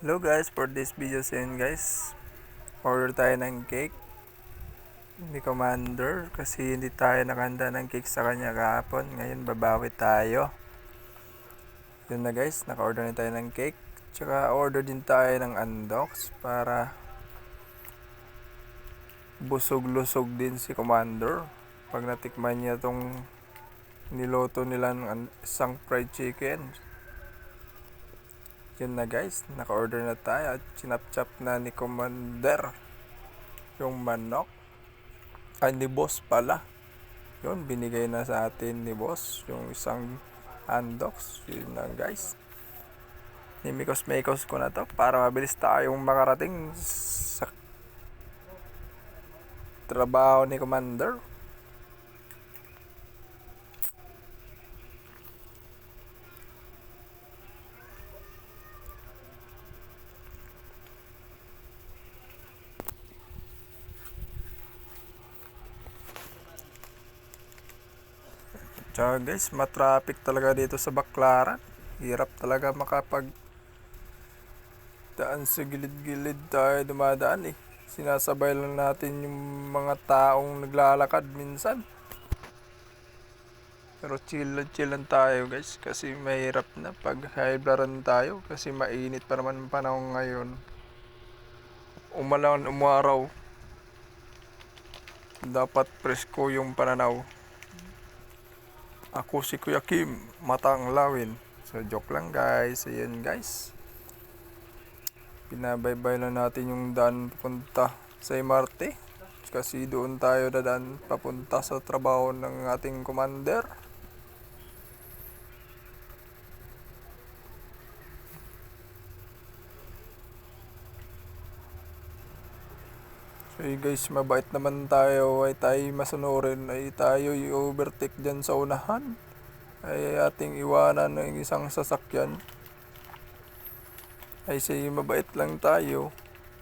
Hello guys, for this video guys, order tayo ng cake ni Commander kasi hindi tayo nakanda ng cake sa kanya kahapon. Ngayon babawi tayo. Yun na guys, naka-order na tayo ng cake. Tsaka order din tayo ng undox para busog-lusog din si Commander pag natikman niya tong niloto nila ng isang fried chicken. Yun na guys, naka-order na tayo at chinap-chap na ni Commander yung manok. Ay, ni boss pala. Yun, binigay na sa atin ni boss yung isang undox. Yun na guys. Nimikos-mikos ko na to para mabilis tayong makarating sa trabaho ni Commander. Tsaka guys, matraffic talaga dito sa Baclaran. Hirap talaga makapag daan sa gilid-gilid tayo dumadaan eh. Sinasabay lang natin yung mga taong naglalakad minsan. Pero chill lang tayo guys kasi mahirap na pag high blaran tayo kasi mainit pa naman ang panahon ngayon. Umulan, umaraw. Dapat presko yung pananaw. Ako si Kuya Kim, matang lawin. So joke lang guys, ayan guys. Pinabaybay lang natin yung daan papunta sa MRT. Kasi doon tayo dadaan papunta sa trabaho ng ating commander. So guys, mabait naman tayo ay tayo masunurin ay tayo i-overtake dyan sa unahan. Ay ating iwanan ng isang sasakyan. Ay siya mabait lang tayo.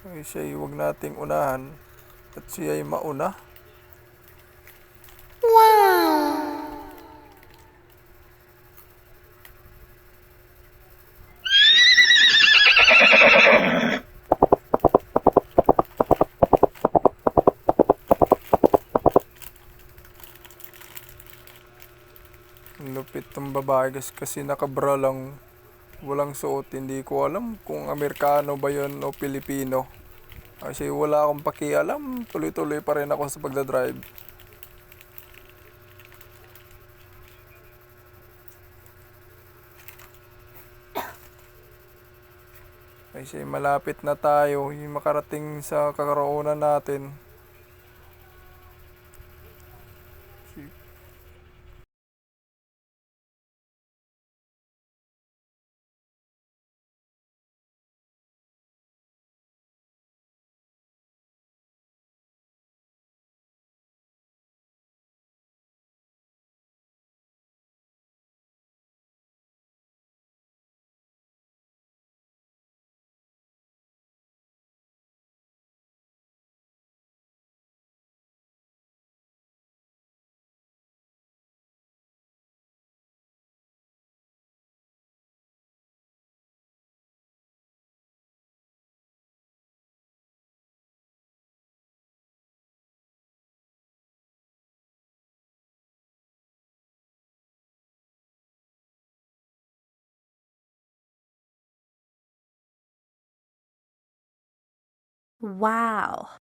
Ay siya huwag nating unahan at siya ay mauna. Lupit tong babae guys kasi nakabra lang, walang suot. Hindi ko alam kung Amerikano ba yun o Pilipino. Kasi wala akong pakialam, tuloy-tuloy pa rin ako sa pagdadrive. Kasi malapit na tayo yung makarating sa kakaroonan natin. Wow